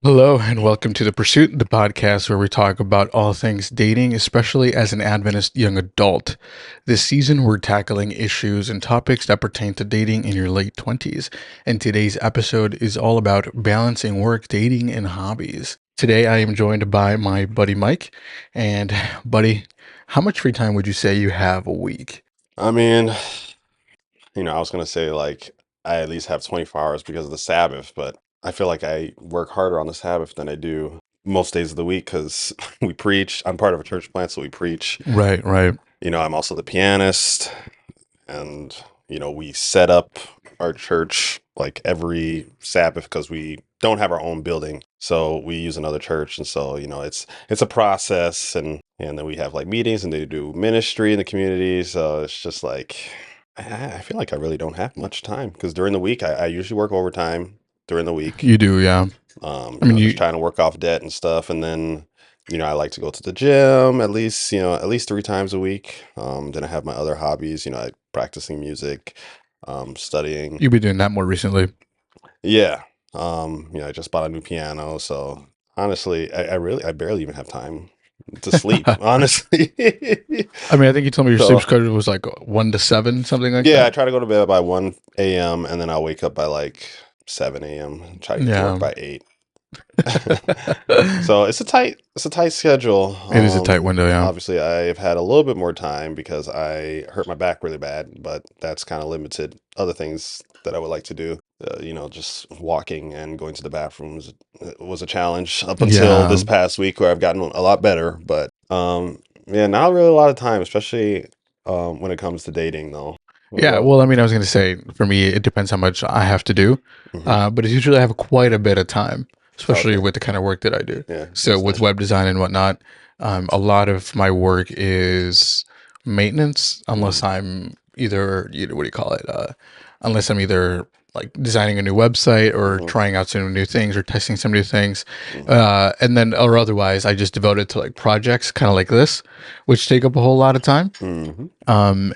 Hello, and welcome to The Pursuit, the podcast where we talk about all things dating, especially as an Adventist young adult. This season, we're tackling issues and topics that pertain to dating in your late 20s, and today's episode is all about balancing work, dating, and hobbies. Today, I am joined by my buddy Mike, and buddy, how much free time would you say you have a week? I mean, I was gonna say like I at least have 24 hours because of the Sabbath, but I feel like I work harder on the Sabbath than I do most days of the week because we preach. I'm part of a church plant, so we preach. Right, right. I'm also the pianist, and we set up our church like every Sabbath because we don't have our own building, so we use another church, and so it's a process, and then we have like meetings, and they do ministry in the community. So it's just like I feel like I really don't have much time because during the week I usually work overtime during the week. You do, yeah. I mean, Just trying to work off debt and stuff, and then I like to go to the gym at least 3 times a week. Then I have my other hobbies, practicing music, studying. you've been doing that more recently. Yeah. I just bought a new piano, so honestly, I barely even have time to sleep, honestly. I mean, I think you told me your sleep So schedule was like 1 to 7, something like yeah, I that. try to go to bed by 1 a.m. and then I'll wake up by like 7 a.m. and try to get to work Yeah. by 8. So it's a tight schedule. It is a tight window, yeah. Obviously I've had a little bit more time because I hurt my back really bad, but that's kind of limited other things that I would like to do. Just walking and going to the bathrooms was a challenge up until Yeah. this past week where I've gotten a lot better. But yeah, not really a lot of time, especially when it comes to dating though. What Yeah. about? Well, I mean, I was going to say for me, it depends how much I have to do. Mhm. But it's usually I have quite a bit of time, especially Okay. with the kind of work that I do. Yeah, So that's with nice. web design and whatnot, a lot of my work is maintenance, unless Mm, I'm what do you call it? Unless I'm either like designing a new website or mhm, trying out some new things or testing some new things. mhm, And then, or otherwise, I just devote it to like projects kind of like this, which take up a whole lot of time. mhm,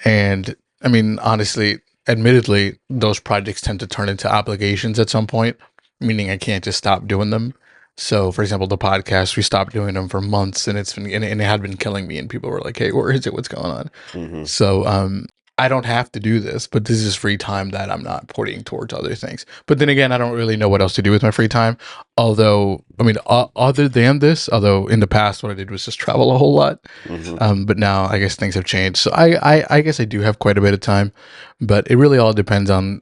And I mean, honestly, admittedly, those projects tend to turn into obligations at some point, meaning I can't just stop doing them. So, for example, the podcast, we stopped doing them for months, and and it had been killing me. And people were like, "Hey, where is it? What's going on?" mhm. So, I don't have to do this, but this is free time that I'm not putting towards other things. But then again, I don't really know what else to do with my free time. Although, I mean, other than this, although in the past what I did was just travel a whole lot. Mhm. But now I guess things have changed. So I guess I do have quite a bit of time, but it really all depends on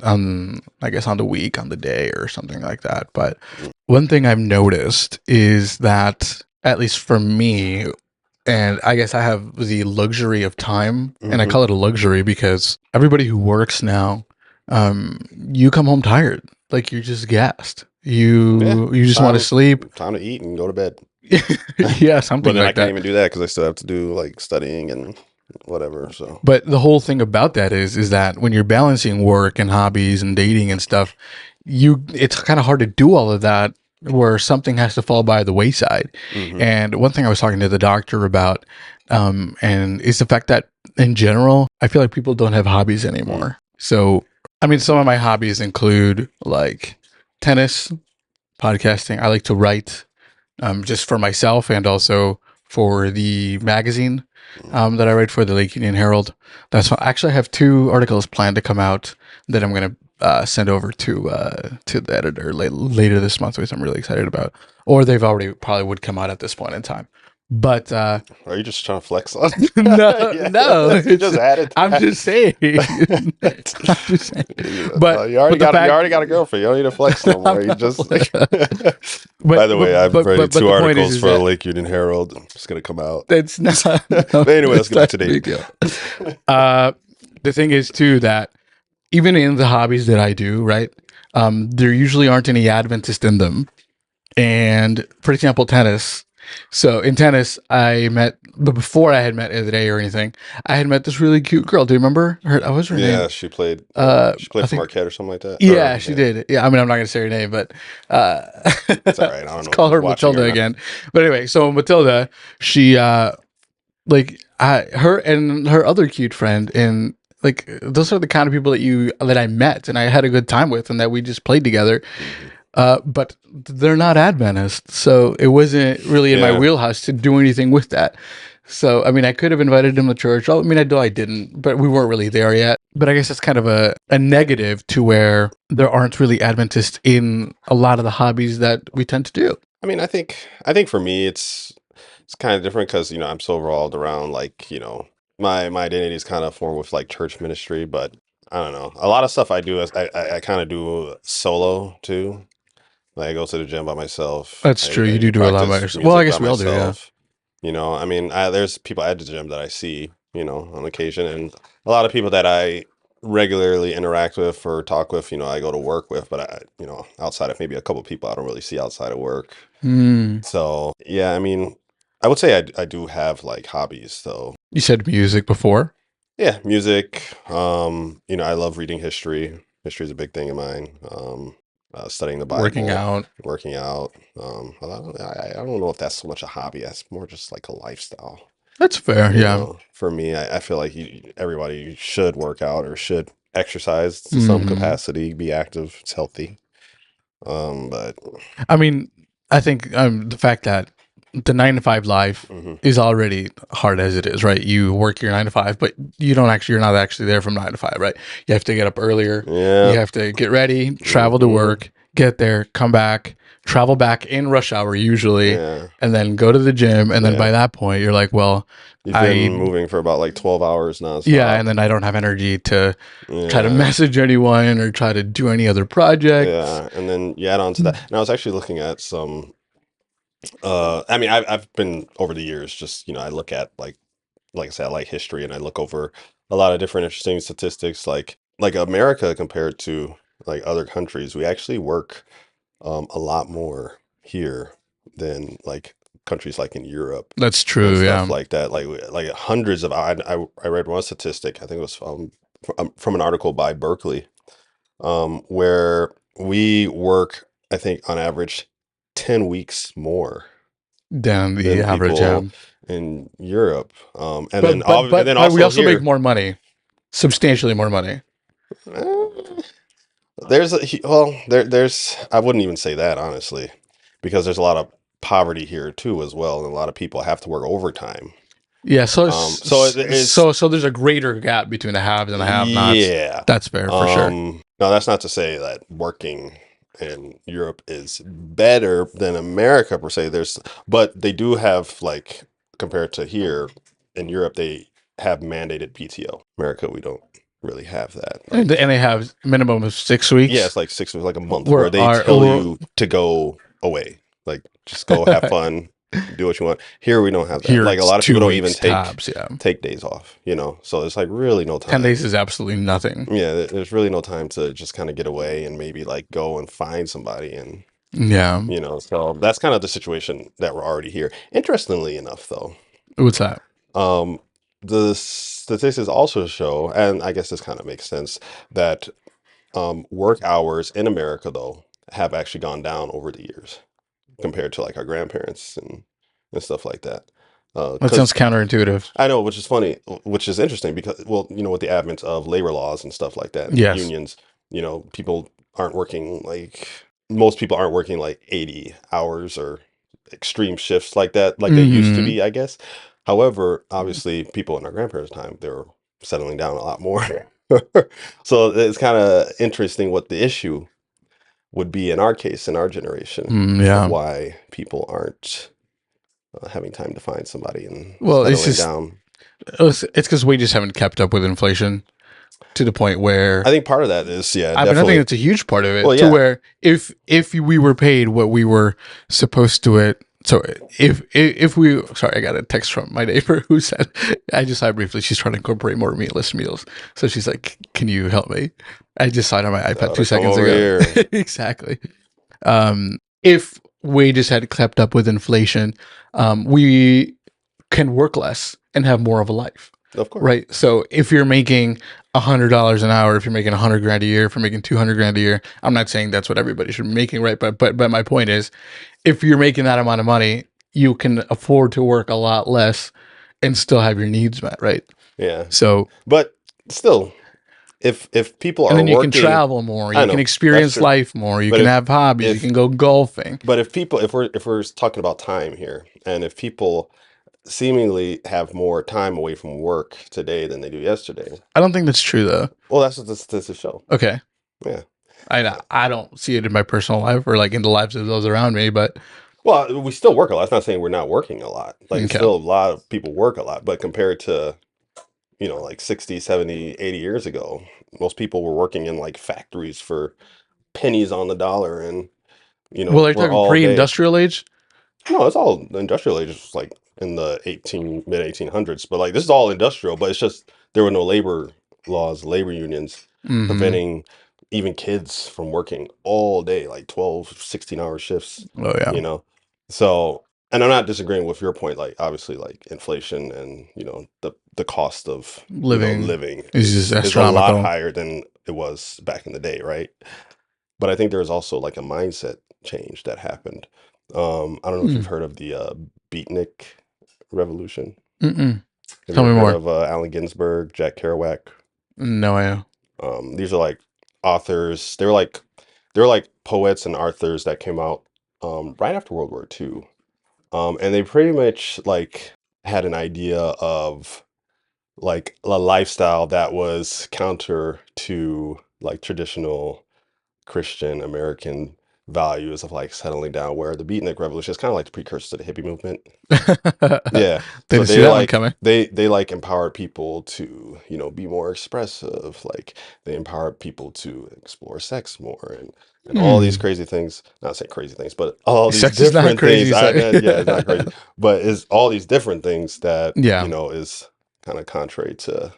I guess on the week, on the day, or something like that. But Mm, one thing I've noticed is that at least for me, and I guess I have the luxury of time, and I mhm. call it a luxury because everybody who works now, you come home tired, like you're just gassed. Yeah, You just want to time sleep. time to eat and go to bed. Yeah, But something then I like can't that. even do that because I still have to do like studying and whatever. So But the whole thing about that is that when you're balancing work and hobbies and dating and stuff, it's kind of hard to do all of that where something has to fall by the wayside. hmm And one thing I was talking to the doctor about, and is the fact that in general, I feel like people don't have hobbies mm, anymore. So, I mean, some of my hobbies include like tennis, podcasting. I like to write, just for myself and also for the magazine mm. that I write for the Lake Union Herald. That's why actually I have 2 articles planned to come out that I'm going to send over to the editor later this month, which I'm really excited about. Or they've already probably would come out at this point in time. But Are you just trying to flex on? no, Yeah, no, you just added I'm that. just saying. I'm just saying. You already But the got fact, a girlfriend. You don't need to flex no I'm more. You not, just. but By the way, I've written but two the point articles is for the that Lake Union Herald. It's gonna come out. that's not, no, But anyway, let's it's get back not to a big dating. deal. Uh, the thing is too that even in the hobbies that I do, right, there usually aren't any Adventist in them. And for example, tennis. So in tennis, but before I had met the other day or anything, I had met this really cute girl. Do you remember her? What was her name? Yeah, she played. She I played for think, Marquette or something like that. yeah, Or she yeah, did. Yeah, I mean, I'm not going to say her name, but uh, it's all right. I don't let's know if call she's her watching Matilda or not. again. But anyway, so Matilda, she, her and her other cute friend, and like those are the kind of people that I met and I had a good time with, and that we just played together. hmm But they're not Adventists, so it wasn't really in my Yeah. wheelhouse to do anything with that. So, I mean, I could have invited them to church. I mean, I know I didn't, but we weren't really there yet. But I guess it's kind of a negative to where there aren't really Adventists in a lot of the hobbies that we tend to do. I mean, I think for me it's kind of different because I'm so revolved around like my identity is kind of formed with like church ministry, but I don't know. A lot of stuff I do is I kind of do solo too. Like I go to the gym by myself. That's true. You I do do a lot by practice yourself. Well, I music by guess we all do, yeah. myself. I mean, there's people at the gym that I see, on occasion, and a lot of people that I regularly interact with or talk with, I go to work with, but outside of maybe a couple people I don't really see outside of work. Hmm. So yeah, I mean, I would say I do have like hobbies though. You said music before, Yeah, music. I love reading history. History is a big thing in mine. Studying the working Bible, out. working out. I don't know if that's so much a hobby. That's more just like a lifestyle. That's fair, yeah. For me, I feel like everybody should work out or should exercise to some Hmm. capacity, be active. It's healthy. But I mean, I think the fact that the 9 to 5 life mhm. is already hard as it is, right? You work your 9 to 5, but you're not actually there from 9 to 5, right? You have to get up earlier. Yeah, You have to get ready, travel to hmm work, get there, come back, travel back in rush hour usually, yeah, and then go to the gym. And then yeah. by that point, you're like, well, You've been I, moving for about like 12 hours yeah, nonstop. and then I don't have energy to try to Yeah. message anyone or try to do any other projects. Yeah. And then you add on to that. And I was actually looking at some I mean I've been over the years just, I look at like I said, I like history and I look over a lot of different interesting statistics like America compared to like other countries. We actually work a lot more here than like countries like in Europe That's and true, stuff yeah. like that. Like hundreds of I read one statistic. I think it was from an article by Berkeley, where we work. I think on average 10 weeks more Than the than average, yeah. people in Europe. And then But we also also make here. more money, substantially more money. eh, there's I wouldn't even say that honestly, because there's a lot of poverty here too as well, and a lot of people have to work overtime. Yeah, So it's so there's a greater gap between the haves and the have-nots. yeah. That's fair for sure. Now that's not to say that working in Europe is better than America per se. But they do have like compared to here in Europe, they have mandated PTO. America, we don't really have that. Like, And they have minimum of six yeah, weeks. it's like 6 weeks, like a month, where Where they our tell you to go away, like just go have fun, do what you want. Here we don't have that. here Like a it's lot of two people don't even weeks take tops. Yeah, take days off. So it's like really no 10 days time. is absolutely nothing. Yeah, there's really no time to just kind of get away and maybe like go and find somebody and Yeah, so that's kind of the situation that we're already here. Interestingly enough, though, what's that? um, the statistics also show, and I guess this kind of makes sense, that work hours in America though have actually gone down over the years compared to like our grandparents and stuff like that. That sounds Because counterintuitive. I know, which is funny, which is interesting because, well, with the advent of labor laws and stuff like that, Yes. unions, people aren't working most people aren't working like 80 hours or extreme shifts like that, like they used to Hmm. be, I guess. However, obviously, people in our grandparents' time, they were settling down a lot more. So it's kind of interesting what the issue would be in our case, in our generation, Mm, of yeah. why people aren't having time to find somebody and Well, settling down. it's because wages haven't kept up with inflation to the point I where think part of that is, yeah, I mean, I think definitely. that's a huge part of Well, it. To yeah, where if we were paid what we were supposed to it, so if we, sorry, I got a text from my neighbor who said, I just saw briefly, she's trying to incorporate more meatless meals. So she's like, "Can you help me?" I just saw it on my iPad two to come seconds over ago. here. Exactly. If wages had kept up with inflation, we can work less and have more of a life, Of course. right? So if you're making $100 an hour, if you're making 100 grand a year, if you're making 200 grand a year, I'm not saying that's what everybody should be making, right? But my point is, if you're making that amount of money, you can afford to work a lot less and still have your needs met, right? Yeah. So But still, if people And are then you can working, travel more. I You can know that's experience true. life more. You But can have hobbies. You if can go golfing. but if people if we're talking about time here, and if people seemingly have more time away from work today than they do yesterday, I don't think that's true though. well, that's what the statistics show. Okay. Yeah. I don't see it in my personal life or like in the lives of those around me, but Well, we still work a lot. It's not saying we're not working a lot. Like, it's okay. still a lot of people work a lot, but compared to, like 60, 70, 80 years ago, most people were working in like factories for pennies on the dollar and, Well, are you we're talking all day. pre-industrial age? No, it's all the industrial age is like in the mid 1800s, but like this is all industrial, but it's just there were no labor laws, labor unions Mm-hmm. preventing even kids from working all day, like 12, 16-hour shifts, Oh yeah. you know. So, and I'm not disagreeing with your point, like obviously like inflation and, the cost of, Living living is just is a lot astronomical. higher than it was back in the day, right? But I think there's also like a mindset change that happened. I don't know if you've Mm. heard of the beatnik revolution. Mm-mm. Have you Tell ever me heard more. of Allen Ginsberg, Jack Kerouac? No, I. These are like authors. They were like poets and authors that came out right after World War II. And they pretty much like had an idea of like a lifestyle that was counter to like traditional Christian American values of like settling down, where the beatnik revolution is kind of like the precursor to the hippie movement. Yeah. So Didn't see that one coming. they like empowered people to, be more expressive. Like they empowered people to explore sex more and all these Hmm. crazy things. Not saying crazy things, but all these Sex is not different crazy. things. So Yeah, it's not crazy, but it's all these different things that, yeah, is kind of contrary to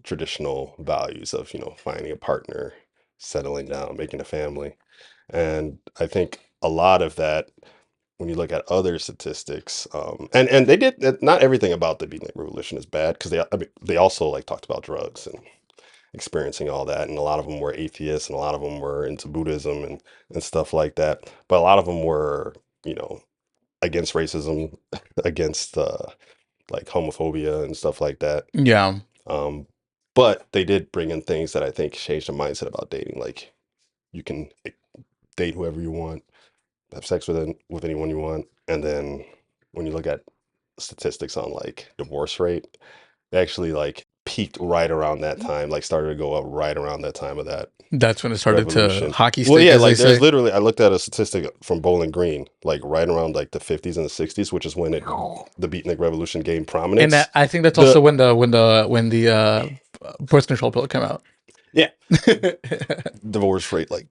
traditional values of, finding a partner, settling down, making a family. And I think a lot of that, when you look at other statistics, and they did not everything about the beatnik revolution is bad, because they also like talked about drugs and experiencing all that, and a lot of them were atheists, and a lot of them were into Buddhism and stuff like that. But a lot of them were, against racism, against like homophobia and stuff like that. yeah. Um, but they did bring in things that I think changed the mindset about dating. Like you can date whoever you want, have sex with anyone you want, and then when you look at statistics on like divorce rate, they actually like peaked right around that time, like started to go up right around that time of that That's when it started to revolution. hockey Well, stick, yeah, as they like there's say. literally, I looked at a statistic from Bowling Green, like right around like the 50s and the 60s, which is when the beatnik revolution gained And prominence. that, I think that's also The when the birth control pill came out. Yeah, divorce rate like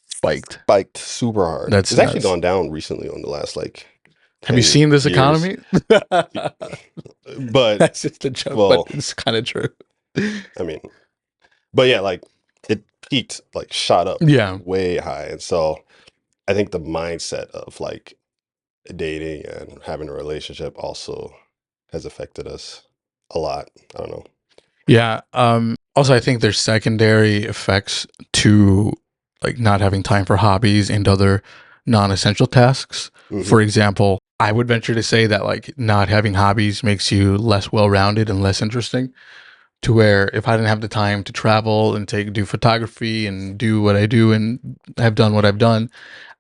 Spiked. spiked super hard. That's It's actually nuts. gone down recently on the last like Have you 10 seen this years. economy? But That's just a joke, but well, it's kind of true. I mean, but yeah, like it peaked, like shot up Yeah. way high. And so I think the mindset of like dating and having a relationship also has affected us a lot. I don't know. Yeah. Also, I think there's secondary effects to like not having time for hobbies and other non-essential tasks. Hmm. For example, I would venture to say that like not having hobbies makes you less well-rounded and less interesting. To where if I didn't have the time to travel and do photography and do what I do and have done what I've done,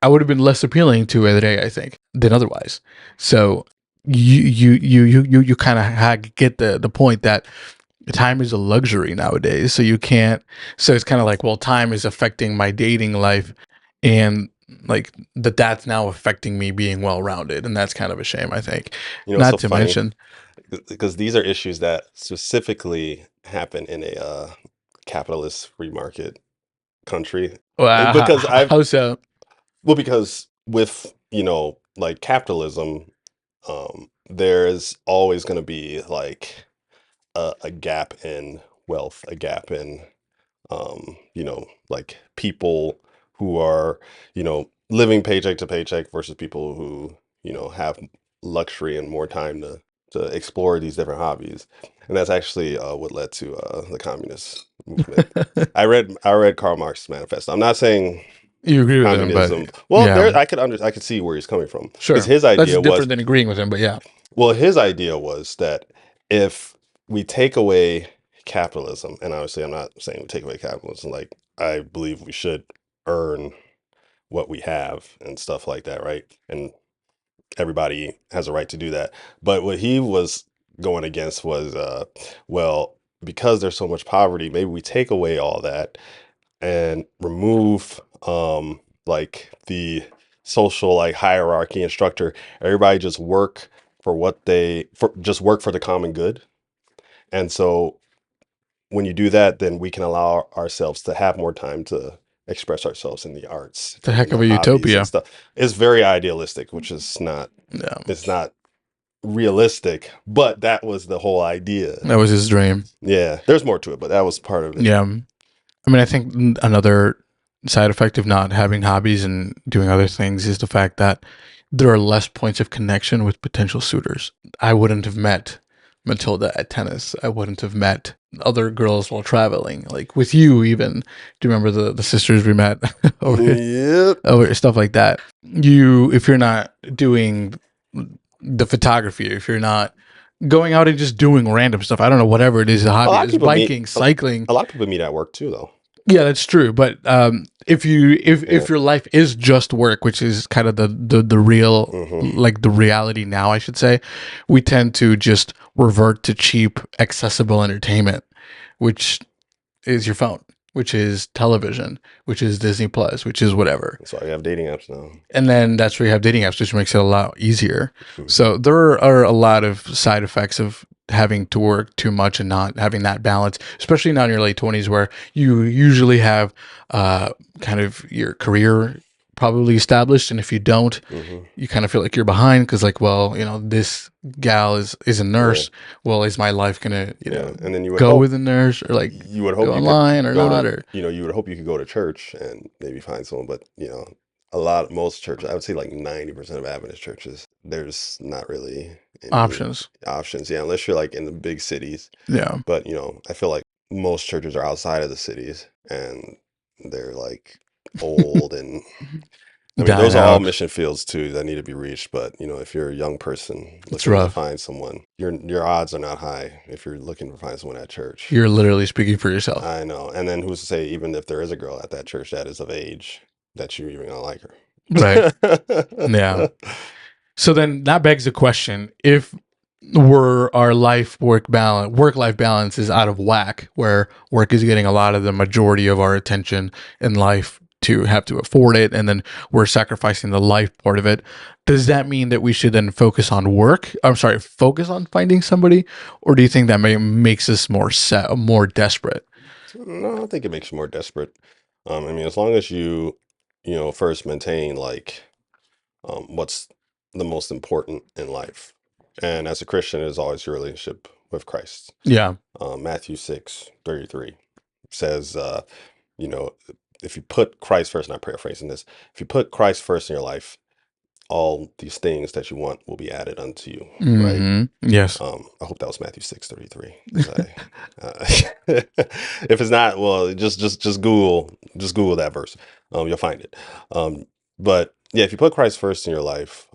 I would have been less appealing to a day, I think, than otherwise. So you kind of get the point that time is a luxury nowadays. So you can't. So it's kind of like, well, time is affecting my dating life, and like that's now affecting me being well rounded, and that's kind of a shame, I think. It's Not so to funny mention, because these are issues that specifically happen in a capitalist free market country. Because how so? because with, like capitalism, there's always going to be like a gap in wealth, a gap in, like people who are, living paycheck to paycheck versus people who, have luxury and more time to explore these different hobbies. And that's actually what led to the communist movement. I read Karl Marx's manifesto. I'm not saying You agree with him, but communism. Well, yeah, there I could see where he's coming from, because sure. That's different than agreeing with him, but yeah. his idea was that if we take away capitalism, and obviously I'm not saying we take away capitalism. Like, I believe we should earn what we have and stuff like that, right? And everybody has a right to do that. But what he was going against was, well, because there's so much poverty, maybe we take away all that and remove like the social like hierarchy and structure. Everybody just work for just work for the common good. And so when you do that, then we can allow ourselves to have more time to express ourselves in the arts It's a and in heck of the a hobbies and utopia. stuff. It's very idealistic, which is not, Yeah, it's not realistic, but that was the whole idea. that was his dream. Yeah, there's more to it, but that was part of it. Yeah. I mean, I think another side effect of not having hobbies and doing other things is the fact that there are less points of connection with potential suitors. I wouldn't have met Matilda at tennis. I wouldn't have met other girls while traveling, like with you even. Do you remember the sisters we met over, Yep. over stuff like that? You, if you're not doing the photography, if you're not going out and just doing random stuff, I don't know, whatever it is, a A hobby lot of is people meet biking, cycling. a lot of people meet at work too, though. Yeah, that's true. But if Yeah. your life is just work, which is kind of the real Mhm. like the reality now, I should say, we tend to just revert to cheap, accessible entertainment, which is your phone, which is television, which is Disney Plus, which is whatever. That's why we have dating apps now. And then that's where you have dating apps, which makes it a lot easier. Mhm. So there are a lot of side effects of having to work too much and not having that balance, especially now in your late 20s, where you usually have kind of your career probably established. And if you don't, Mhm. you kind of feel like you're behind because, like, well, this gal is a nurse. Well, is my life going to, Yeah, and then you would go hope with a nurse or like you would go hope you online could or go not? to, Or you would hope you could go to church and maybe find someone, but most churches, I would say like 90% of Adventist churches, there's not really any options. options. Yeah, unless you're like in the big cities. Yeah. But I feel like most churches are outside of the cities and they're like old and I mean, Dying those are all out. mission fields too that need to be reached. But if you're a young person It's looking to rough. find someone, your odds are not high if you're looking to find someone at church. You're literally speaking for yourself. I know. And then who's to say, even if there is a girl at that church that is of age, that you're even gonna like Right. Yeah. her? So then that begs the question, if our work life balance is out of whack, where work is getting a lot of the majority of our attention in life to have to afford it, and then we're sacrificing the life part of it, does that mean that we should then focus on focus on finding somebody, or do you think that makes us more desperate? No, I think it makes you more desperate. I mean, as long as first maintain like what's the most important in life. And as a Christian, it is always your relationship with Christ. Yeah. Matthew 6:33 says, you know, if you put Christ first, and I'm paraphrasing this, if you put Christ first in your life, all these things that you want will be added unto you, right? Yes. I hope that was Matthew 6:33. If it's not, well, just Google that verse. You'll find it. But yeah, if you put Christ first in your life,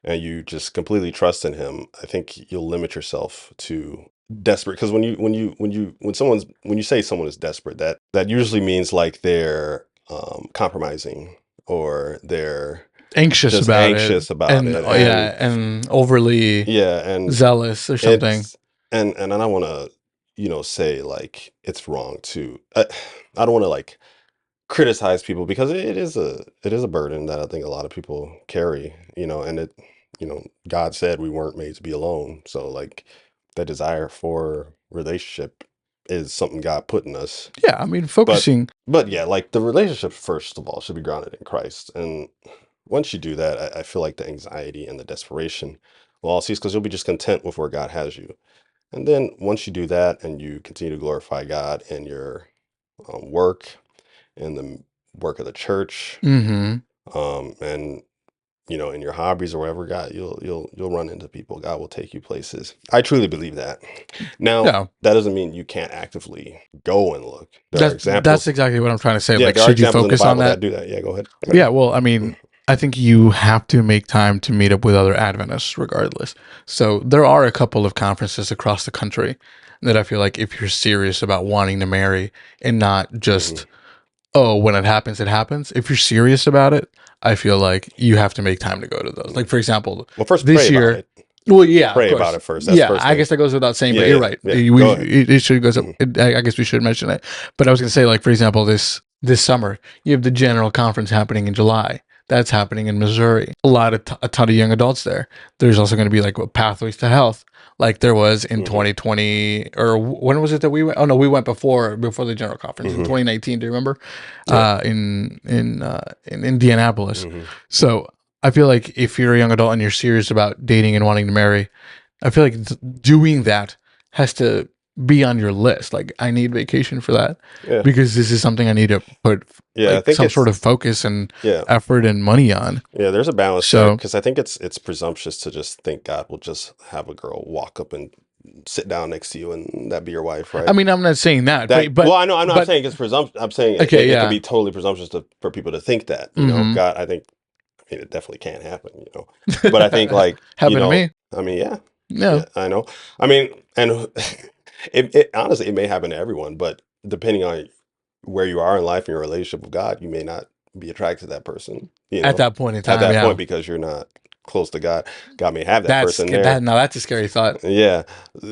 and you just completely trust in Him, I think you'll limit yourself to desperate. Because when you say someone is desperate, that usually means like they're compromising or they're Anxious just about it, anxious about and it, yeah, and overly yeah, and zealous or something. it's and I don't want to say like it's wrong to I don't want to like criticize people because it is a burden that I think a lot of people carry, and God said we weren't made to be alone, so like that desire for relationship is something God put in us. Yeah, I mean, but focusing. but yeah, like the relationship first of all should be grounded in Christ, and once you do that, I feel like the anxiety and the desperation will all cease because you'll be just content with where God has you. And then once you do that and you continue to glorify God in your work, in the work of the church, Mm-hmm. and in your hobbies or whatever, God, you'll run into people. God will take you places. I truly believe that. Now, Yeah, that doesn't mean you can't actively go and look. There are that's examples. exactly what I'm trying to say. Yeah, Like, there are should you examples in the focus on Bible that that? do that. Yeah, go ahead. Yeah, well, I mean, I think you have to make time to meet up with other Adventists regardless. So there are a couple of conferences across the country that I feel like if you're serious about wanting to marry and not Hmm. just, oh, when it happens, it happens. If you're serious about it, I feel like you have to make time to go to those. Like, for example, Well, first pray this about year, it. well, yeah, of Pray about course. it first. That's the Yeah, first I thing. guess that goes without saying, Yeah, but you're yeah, right. yeah. Go ahead. It should go. Hmm. I guess we should mention it. But I was going to say, like, for example, this summer, you have the general conference happening in July. That's happening in Missouri. A ton of young adults there. There's also going to be like pathways to health, like there was in Hmm. 2020, or when was it that we went? Oh no, we went before the general conference in Hmm. 2019. Do you remember? Yeah. In Indianapolis. Hmm. So I feel like if you're a young adult and you're serious about dating and wanting to marry, I feel like doing that has to be on your list. Like, I need vacation for that Yeah. because this is something I need to put Yeah. I like think some sort it's of focus and yeah. effort and money on. Yeah, there's a balance there So, because I think it's presumptuous to just think God will just have a girl walk up and sit down next to you and that be your wife, I right? mean, I'm not saying that, That but well, I know I'm not but saying it's presumption. I'm saying okay, it could yeah, be totally presumptuous for people to think that, mm-hmm. God, I mean, it definitely can't happen, But I think like, Happened to me. I mean, yeah, Yeah, yeah, I know. I mean, and it honestly it may happen to everyone, but depending on where you are in life and your relationship with God, you may not be attracted to that person, at that point in at time, that yeah, point because you're not close to God. God may have that that's person that. there. Now that's a scary thought. Yeah.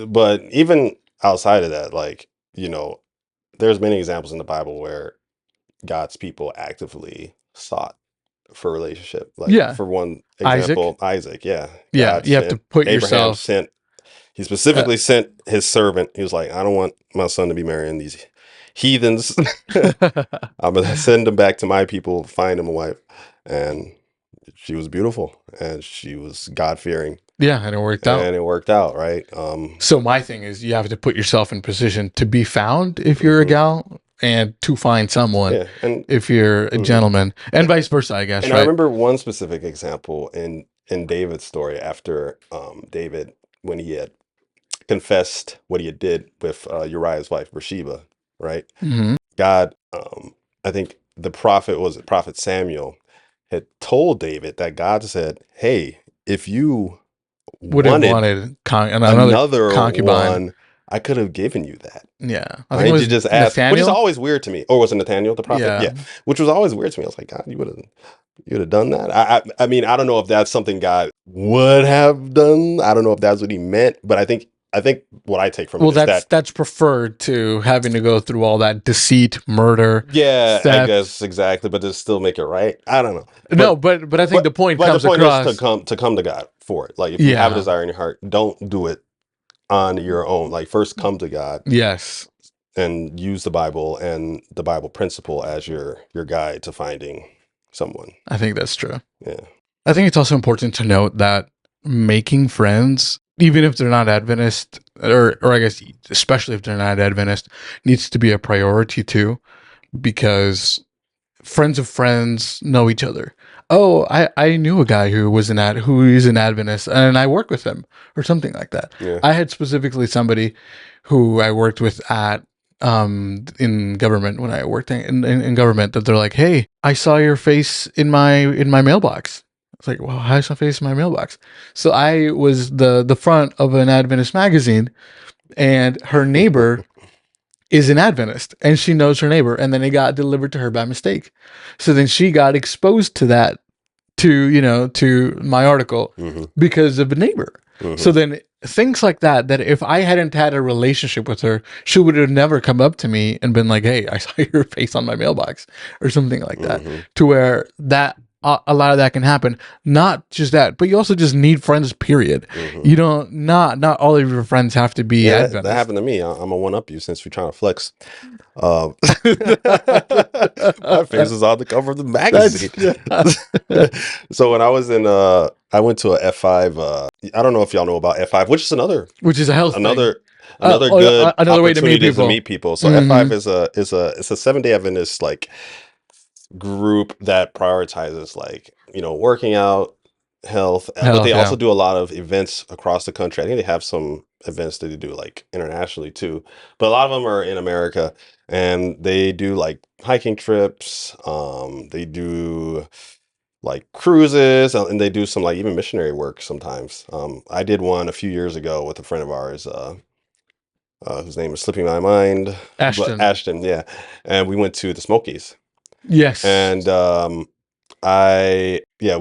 But even outside of that, like, there's many examples in the Bible where God's people actively sought for a relationship. Like Yeah, for one Isaac. example, Isaac, yeah. Yeah, you have to put Abraham yourself. sent he Uh, specifically sent his servant. He was like, I don't want my son to be marrying these heathens. I'm gonna send him back to my people, find him a wife. And she was beautiful and she was God fearing yeah, and it worked out. and it worked out, right? So my thing is, you have to put yourself in position to be found if you're a Mhm. gal, and to find someone Yeah, and if you're a mhm. gentleman, and vice versa, I guess. And I Right? remember one specific example in David's story after David when he had confessed what he had did with Uriah's wife Bathsheba, right? Mm-hmm. God, I think the prophet was it Prophet Samuel had told David that God said, "Hey, if you Would have wanted wanted another another concubine. one, I could have given you that. Yeah, I Why think it didn't you was just ask?" Which is Nathaniel. always weird to me. Or was it Nathaniel the prophet? Yeah. Yeah, which was always weird to me. I was like, God, you would have done that. I mean, I don't know if that's something God would have done. I don't know if that's what he meant, but I think what I take from Well, it is that's that that's preferred to having to go through all that deceit, murder, yeah, I guess theft. exactly, but just still make it right. I don't know, No, but I think the point but the comes point is to across. come to God for it. Like if you have a Yeah. desire in your heart, don't do it on your own. Like first come to God Yes, and use the Bible and the Bible principle as your guide to finding someone. I think that's true. Yeah. I think it's also important to note that making friends, even if they're not Adventist, or I guess especially if they're not Adventist, needs to be a priority too, because friends of friends know each other. Oh, I knew a guy who is an Adventist, and I work with him, or something like that. Yeah. I had specifically somebody who I worked with at in government when I worked in government, that they're like, hey, I saw your face in my mailbox. It's like, well, how is my face in my mailbox? So I was the front of an Adventist magazine, and her neighbor is an Adventist, and she knows her neighbor, and then it got delivered to her by mistake. So then she got exposed to that, to my article, Hmm. because of a neighbor. Hmm. So then things like that if I hadn't had a relationship with her, she would have never come up to me and been like, hey, I saw your face on my mailbox, or something like that, Hmm. to where that a lot of that can happen. Not just that, but you also just need friends, period. Hmm. You don't, not all of your friends have to be Yeah, that Adventist. happened to me. I'm a one up you since we're trying to flex. Uh, my face is on the cover of the magazine. That's So when I was I went to a F5. I don't know if y'all know about F5, which is which is a health thing. another good Another way to meet opportunity to people. meet people. So Hmm. F5 it's a 7 day Adventist like group that prioritizes like working out, health, but they Health, also yeah. do a lot of events across the country. I think they have some events that they do like internationally too, but a lot of them are in America, and they do like hiking trips. They do like cruises, and they do some like even missionary work sometimes. I did one a few years ago with a friend of ours, whose name is slipping my mind, but Ashton. Ashton, yeah. And we went to the Smokies, and Yes. we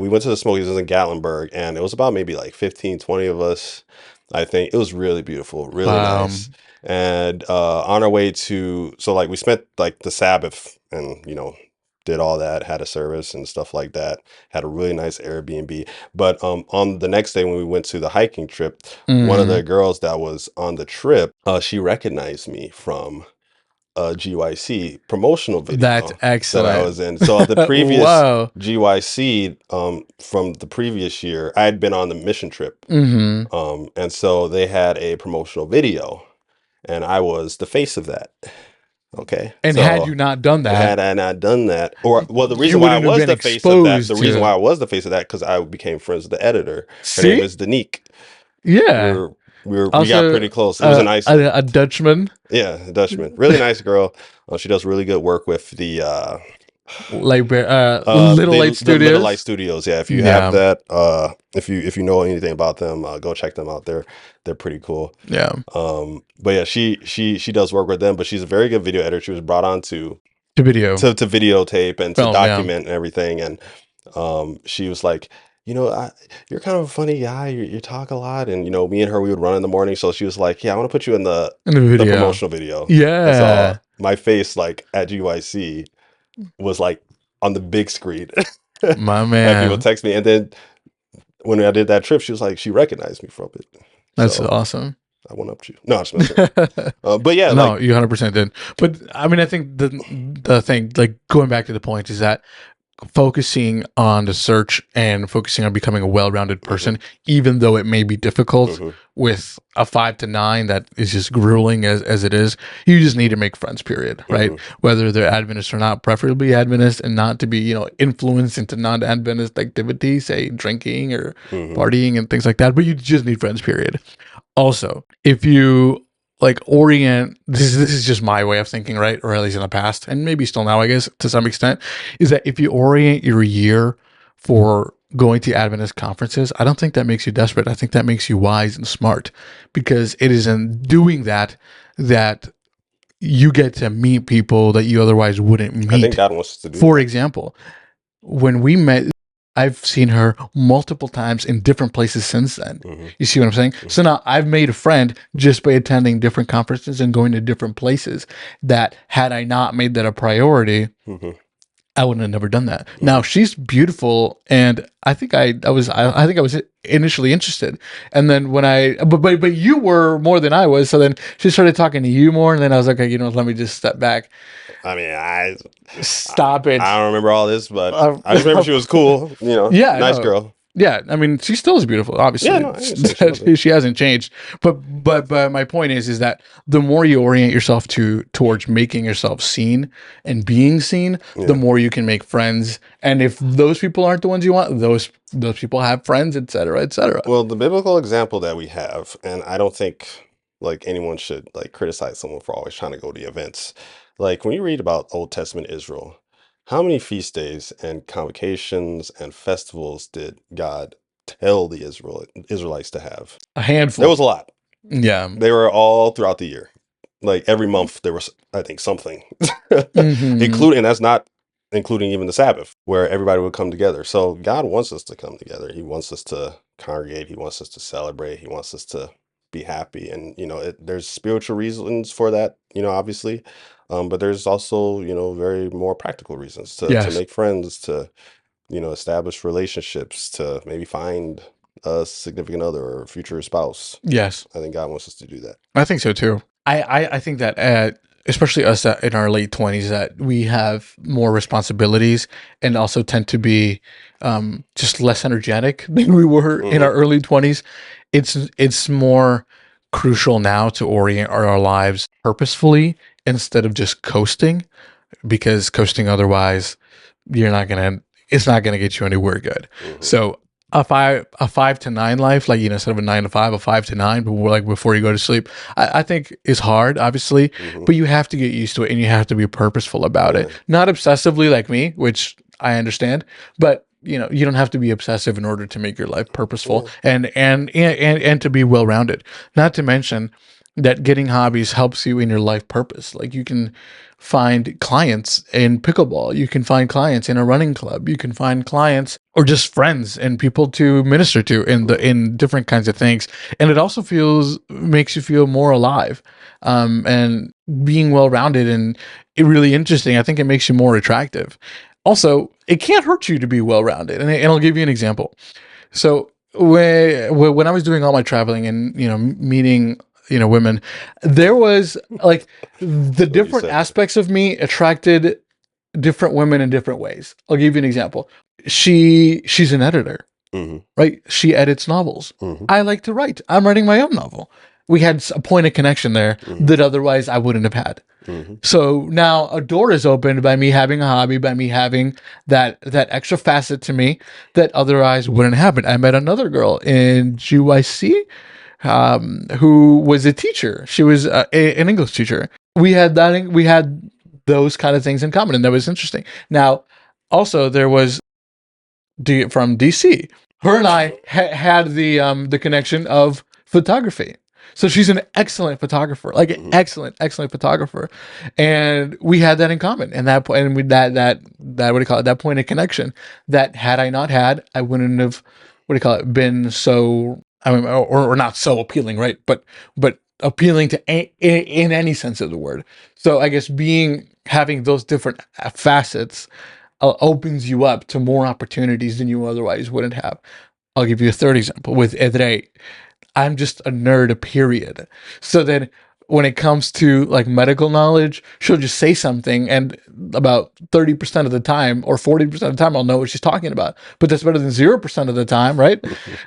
went to the Smokies. It was in Gatlinburg, and it was about maybe like 15, 20 of us. I think it was really beautiful, really Wow. nice. And on our way so like we spent like the Sabbath and, did all that, had a service and stuff like that, had a really nice Airbnb. But on the next day when we went to the hiking trip, one of the Mhm. girls that was on the trip, she recognized me from a GYC promotional That's video that I excellent. was in. So the previous Wow. GYC, from the previous year, I had been on the mission trip. Mhm. And so they had a promotional video, and I was the face of that. Okay. And had So you not done that, had I not done that, or well, the you reason why I wouldn't have was been the face of that, exposed the reason why to. I was the face of that, because I became friends with the editor. Her name See? is Danique. Yeah. We're we got Also, pretty close. It was a nice, a Dutchman, yeah, Dutchman, really nice girl. She does really good work with like Little Light the Little Light Studios. Studios. Yeah, if you have Yeah. that, if you know anything about them, go check them out. They're pretty cool. Yeah. But yeah, she does work with them, but she's a very good video editor. She was brought on The video to videotape and to film. Yeah. document and everything. And she was like, you're kind of a funny guy. You talk a lot, and me and her, we would run in the morning. So she was like, yeah, I want to put you in In the the video. promotional video. And so Yeah. my face, like at GYC, was like on the big screen, My and people man. text me. And then when I did that trip, she was like, she recognized me from it. That's So awesome. I went up to you. No, I'm just messing around. But yeah, No, like, you 100% did. But I mean, I think the thing, like going back to the point, is that focusing on the search and focusing on becoming a well-rounded hmm person, even though it may be difficult hmm with a 5 to 9 that is just grueling as it is, you just need to make friends, period. Right? hmm Whether they're Adventist or not, preferably Adventist, and not to be, influenced into non-Adventist activities, say drinking or hmm partying and things like that. But you just need friends, period. Also, if you like orient this is just my way of thinking, right? Or at least in the past, and maybe still now, I guess, to some extent, is that if you orient your year for going to Adventist conferences, I don't think that makes you desperate. I think that makes you wise and smart, because it is in doing that you get to meet people that you otherwise wouldn't I think meet. God wants us to do For that. example, when we met, I've seen her multiple times in different places since then. hmm You see what I'm saying? hmm So now I've made a friend just by attending different conferences and going to different places that, had I not made that a priority, hmm I wouldn't have never done that. Now hmm she's beautiful, and I think I think I was initially interested, and then when but you were more than I was, so then she started talking to you more, and then I was like, okay, let me just step back. I mean, Stop I it. don't remember all this, but Uh, I just remember she was cool. yeah, Nice no, girl. yeah. I mean, she still is beautiful. Yeah, Obviously, no, I didn't say she wasn't. she hasn't changed. But my point is that the more you orient yourself towards making yourself seen and being seen, the Yeah. more you can make friends. And if those people aren't the ones you want, those people have friends, etc., etc. Well, the biblical example that we have, and I don't think like anyone should like criticize someone for always trying to go to events. Like when you read about Old Testament Israel, how many feast days and convocations and festivals did God tell the Israelites to have? A There was handful. a lot. Yeah. They were all throughout the year. Like every month there was, I think, something, Hmm. including, and that's not including even the Sabbath, where everybody would come together. So God wants us to come together. He wants us to congregate. He wants us to celebrate. He wants us to be happy. And there's spiritual reasons for that. Obviously, but there's also very more practical reasons to Yes. make friends, to establish relationships, to maybe find a significant other or future spouse. Yes. I think God wants us to do that. I think so too. I think that especially us that in our late 20s, that we have more responsibilities and also tend to be just less energetic than we were in hmm our early 20s. It's more crucial now to orient our lives purposefully instead of just coasting, because coasting otherwise, you're not gonna it's not gonna get you anywhere good. hmm So a 5 to 9 life, like, instead of a 9 to 5, a 5 to 9, but more like before you go to sleep, I think is hard, obviously, hmm but you have to get used to it and you have to be purposeful about it. Yeah. Not obsessively like me, which I understand, but you don't have to be obsessive in order to make your life purposeful Yeah. and to be well rounded. Not to mention that getting hobbies helps you in your life purpose. Like you can find clients in pickleball, you can find clients in a running club, you can find clients or just friends and people to minister to Mhm. in different kinds of things. And it also makes you feel more alive, and being well rounded and really interesting. I think it makes you more attractive. Also, it can't hurt you to be well rounded. And I'll give you an example. So when I was doing all my traveling and meeting women, there was like the That's what you different said. aspects of me attracted different women in different ways. I'll give you an example. She's an editor, Hmm. right? She edits novels. Hmm. I like to write. I'm writing my own novel. We had a point of connection there Hmm. that otherwise I wouldn't have had. Hmm. So now a door is opened by me having a hobby, by me having that extra facet to me that otherwise wouldn't happen. I met another girl in GYC, who was a teacher. She was an English teacher. We had those kind of things in common, and that was interesting. Now, also there was from DC. Her and I had the connection of photography. So she's an excellent photographer, like an Hmm. excellent photographer, and we had that in common. And that point, and we that what do you call it? That point of connection. That had I not had, I wouldn't have what do you call it? Been so I mean, or not so appealing, right? But appealing to in any sense of the word. So I guess having those different facets opens you up to more opportunities than you otherwise wouldn't have. I'll give you a third example with Edrei. I'm just a nerd, period. So then when it comes to like medical knowledge, she'll just say something, and about 30% of the time or 40% of the time I'll know what she's talking about. But that's better than 0% of the time, right?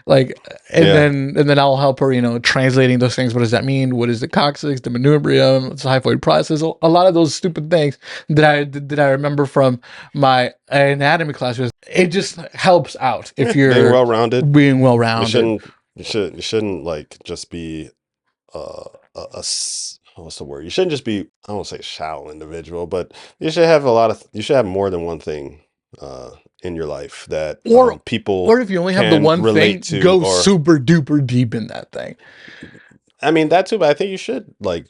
Like Yeah. and then I'll help her, translating those things. What does that mean? What is the coccyx, the manubrium, the hyphoid process? A lot of those stupid things that I remember from my anatomy class. It just helps out if Yeah. Being you're well rounded. being well You rounded. shouldn't. You shouldn't like just be what's the word? You shouldn't just be, I don't say shallow individual, but you should have more than one thing uh in your life that Or people or if you only have the can one relate thing, to. go Or super duper deep in that thing. I mean that too, but I think you should like,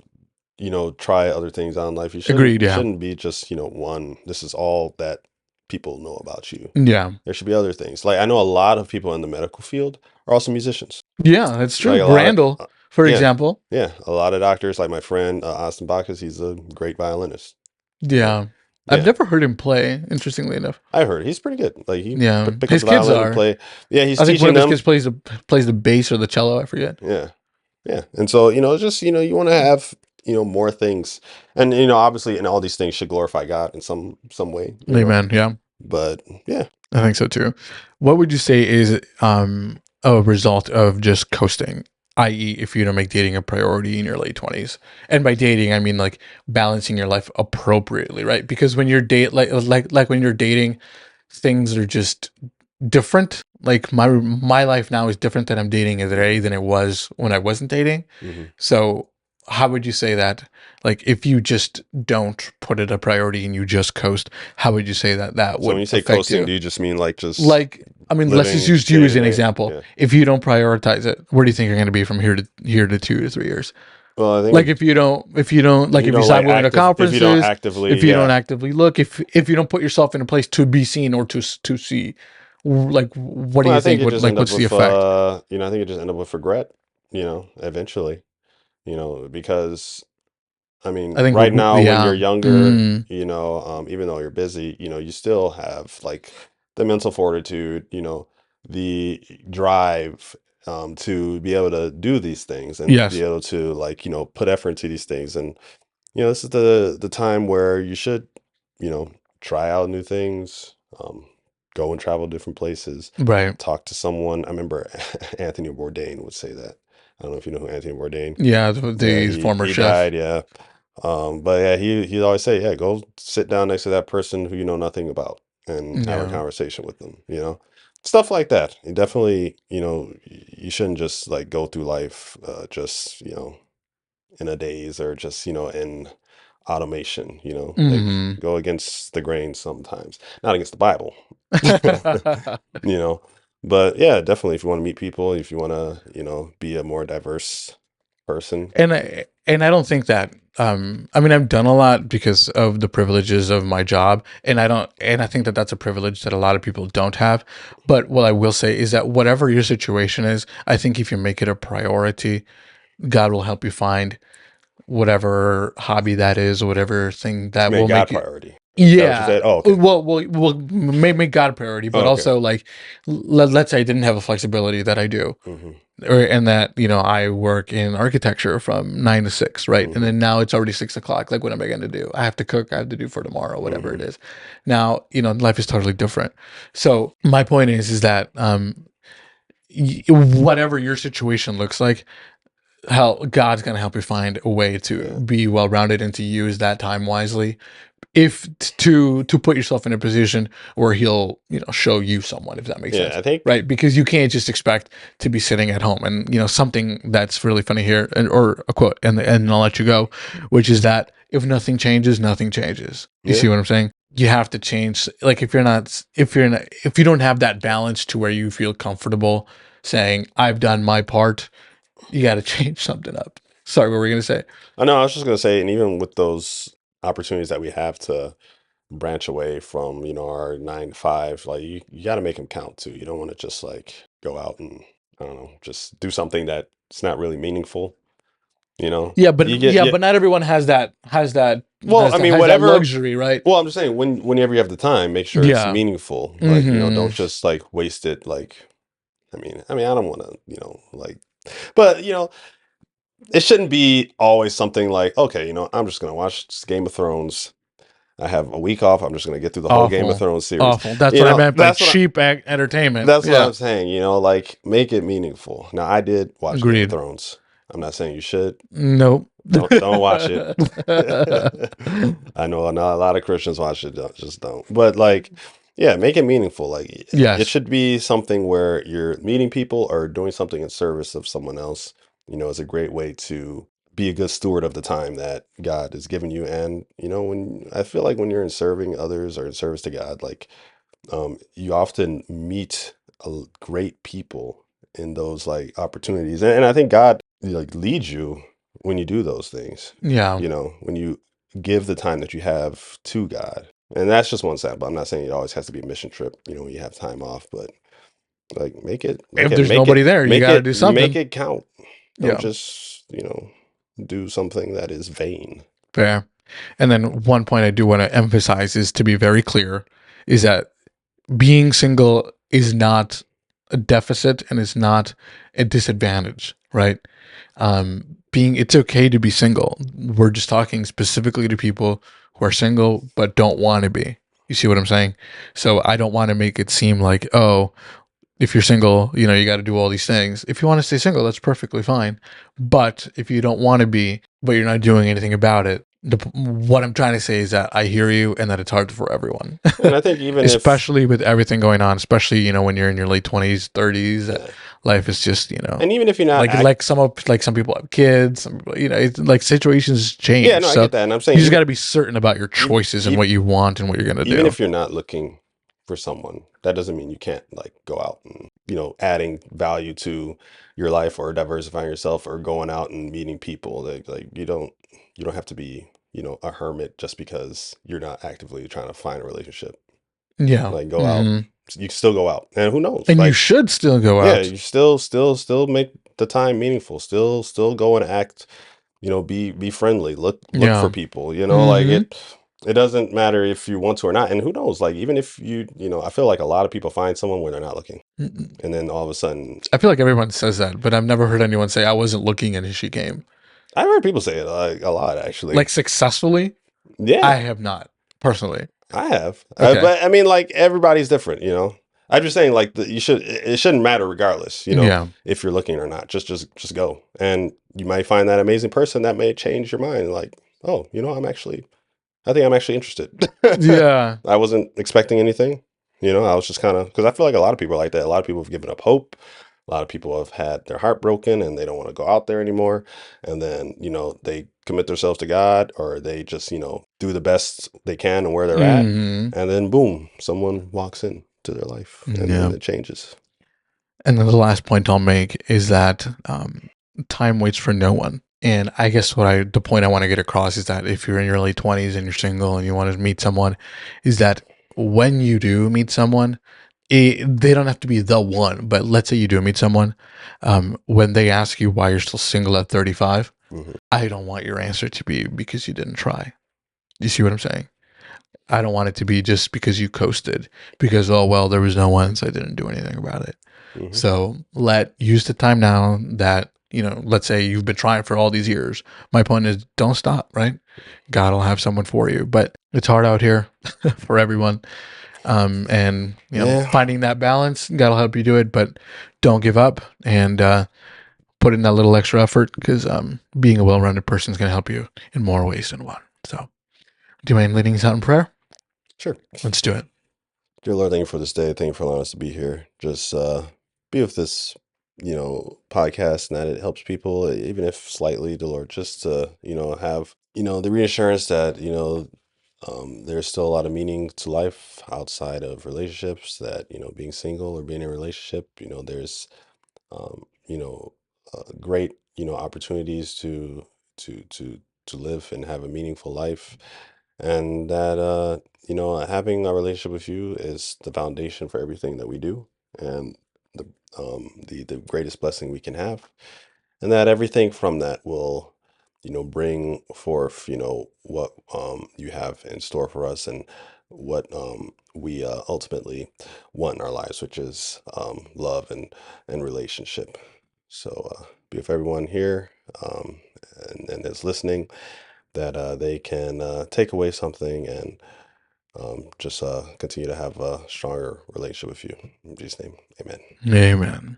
try other things out in life. You shouldn't Agreed. you Yeah. shouldn't be just, one, this is all that people know about you. Yeah. There should be other things. Like I know a lot of people in the medical field are also musicians. Yeah. That's true. Like a lot of Randall, for yeah, example. yeah, a lot of doctors, like my friend Austin Bacchus, he's a great violinist. So Yeah. I've yeah, never heard him play. Interestingly enough. I heard he's pretty good. Like he Yeah. pick up His the kids violin and are. play. Yeah, he's I think one teaching of his them. kids plays the bass or the cello. I forget. Yeah, yeah, and so it's just you want to have more things, and obviously, and all these things should glorify God in some way. Amen. Yeah. But yeah. I think so too. What would you say is a result of just coasting, i.e., if you don't make dating a priority in your late 20s? And by dating, I mean like balancing your life appropriately, right? Because when you're like when you're dating, things are just different. Like my life now is different that I'm dating today Hmm. than it was when I wasn't dating. Hmm. So how would you say that? Like if you just don't put it a priority and you just coast, how would you say that So when would you say affect coasting, you? do you just mean like just Like, I mean, let's just living use you day as to an day? example. Yeah. If you don't prioritize it, where do you think you're going to be from here to 2 to 3 years? Well, I Like think if you don't like you if you don't stop like going to active if you don't conferences, actively, if you don't yeah. actively look, if you don't put yourself in a place to be seen or to see, like what do Well, I you think think? you What just end like up what's the with effect? I think you just end up with regret, eventually, because I I mean, think right now when you're yeah. younger, Mm, even though you're busy, you still have like the mental fortitude, the drive to be able to do these things and be yes. able to like, put effort into these things. And this is the time where you should, you know, try out new things, go and travel different places, Right. talk to someone. I remember Anthony Bourdain would say that. I don't know if you know who Anthony Bourdain. Yeah, Yeah, the he former he chef. died. Yeah, but yeah, he'd always say, yeah, go sit down next to that person who you know nothing about and have a Yeah. conversation with them. Stuff like that. You definitely, you shouldn't just like go through life just in a daze or just in automation. Like Hmm. go against the grain sometimes, not against the Bible. you know. But yeah, definitely if you want to meet people, if you want to, be a more diverse person. And I don't think that I mean I've done a lot because of the privileges of my job, and I think that that's a privilege that a lot of people don't have. But what I will say is that whatever your situation is, I think if you make it a priority, God will help you find whatever hobby that is, or whatever thing that Make will God make you. priority. Is that what you Yeah. said? Oh, okay. Well, make God a priority, Oh, but okay. also like, let's say I didn't have a flexibility that I do, Hmm. and that I work in architecture from 9 to 6, right? And Hmm. then now it's already 6 o'clock. Like, what am I going to do? I have to cook. I have to do for tomorrow, whatever it Hmm. is. Now, life is totally different. So my point is that whatever your situation looks like, how God's going to help you find a way to Yeah. be well rounded and to use that time wisely, if to put yourself in a position where he'll show you someone, if that makes Yeah. sense, I think. right? Because you can't just expect to be sitting at home. And something that's really funny here, or a quote, and I'll let you go, which is that if nothing changes, nothing changes. You Yeah. see what I'm saying? You have to change. Like, if you don't have that balance to where you feel comfortable saying I've done my part, you got to change something up. Sorry, what were we gonna say? I know. I was just gonna say, and even with those opportunities that we have to branch away from, our 9 to 5, like you got to make them count too. You don't want to just like go out and I don't know, just do something that's not really meaningful. Yeah, You but get yeah. not everyone Well, I mean, has that whatever. luxury, right? Well, I'm just saying whenever you have the time, make sure it's Yeah. meaningful. Like, Hmm. don't just like waste it. Like, I mean, I don't want to, like, but it shouldn't be always something like, okay, I'm just gonna watch Game of Thrones. I have a week off. I'm just gonna get through the whole Game of Awful. Thrones series. Awful. That's what I meant by That's what cheap entertainment. that's what Yeah. I'm saying. Like make it meaningful. Now, I did watch Game of Agreed. Thrones. I'm not saying you should. Nope. Don't watch it. I know not a lot of Christians watch it. Just don't. But like, yeah, make it meaningful. Like it Yes. should be something where you're meeting people or doing something in service of someone else. It's a great way to be a good steward of the time that God has given you. And when I feel like when you're in serving others or in service to God, like you often meet great people in those like opportunities, and I think God like leads you when you do those things. Yeah. When you give the time that you have to God, and that's just one example. I'm not saying it always has to be a mission trip. When you have time off, but like If there's nobody there, you got to do make something. it count. Don't Yeah. just do something that is vain. Fair. And then one point I do want to emphasize is, to be very clear, is that being single is not a deficit and is not a disadvantage, right? It's okay to be single. We're just talking specifically to people who are single but don't want to be. You see what I'm saying? So I don't want to make it seem like, oh, if you're single, you got to do all these things. If you want to stay single, that's perfectly fine. But if you don't want to be, but you're not doing anything about it, what I'm trying to say is that I hear you and that it's hard for everyone, And I think even if especially with everything going on, especially, when you're in your late 20s, 30s, yeah, life is just, and even if you're not like some people have kids, some people, it's like situations yeah, change. no, I So get that, and I'm you saying just got even to be certain about your even choices and what you want and what you're going to even do. if you're not looking for someone, that doesn't mean you can't like go out and adding value to your life or diversifying yourself or going out and meeting people. Like you don't have to be a hermit just because you're not actively trying to find a relationship. Yeah. Like go out, Hmm. you can still go out, and who knows? And you Like should still go yeah, out. you still make the time meaningful. Still go and act, be friendly, look for Yeah. people, like Hmm. it doesn't matter if you want to or not. And who knows, like even if I feel like a lot of people find someone when they're not looking, and then all of a sudden I feel like everyone says that, but I've never heard anyone say I wasn't looking and she came. I've heard people say it like a lot actually. Like, successfully, I Yeah, have not personally. I have. Okay. But I mean, like everybody's different, I'm just saying, like it shouldn't matter regardless, Yeah. if you're looking or not. Just go, and you might find that amazing person that may change your mind. Like, oh, I think I'm actually interested. Yeah. I wasn't expecting anything. I was just kind of because I feel like a lot of people are like that. A lot of people have given up hope. A lot of people have had their heart broken and they don't want to go out there anymore. And then, they commit themselves to God or they just, do the best they can and where they're at. Hmm. And then boom, someone walks in to their life, Yeah. and it changes. And then the last point I'll make is that time waits for no one. And I guess the point I want to get across is that if you're in your late 20s and you're single and you want to meet someone, is that when you do meet someone, they don't have to be the one, but let's say you do meet someone, when they ask you why you're still single at 35, Hmm. I don't want your answer to be because you didn't try. You see what I'm saying? I don't want it to be just because you coasted, because, oh, well, there was no one, so I didn't do anything about it. Hmm. So use the time now that, let's say you've been trying for all these years. My point is don't stop, right? God will have someone for you, but it's hard out here for everyone. And, Yeah. finding that balance, God will help you do it, but don't give up and, put in that little extra effort because, being a well-rounded person is going to help you in more ways than one. So do you mind leading us out in prayer? Sure. Let's do it. Dear Lord, thank you for this day. Thank you for allowing us to be here. Just be with this, podcast, and that it helps people, even if slightly, dear Lord, just to, have, the reassurance that, there's still a lot of meaning to life outside of relationships, that, being single or being in a relationship, there's, great, opportunities to live and have a meaningful life, and that having a relationship with you is the foundation for everything that we do, and the the greatest blessing we can have, and that everything from that will bring forth what you have in store for us, and what we ultimately want in our lives, which is love and relationship. So be with everyone here, and that's listening, that they can take away something, and just continue to have a stronger relationship with you. In Jesus' name, amen. Amen.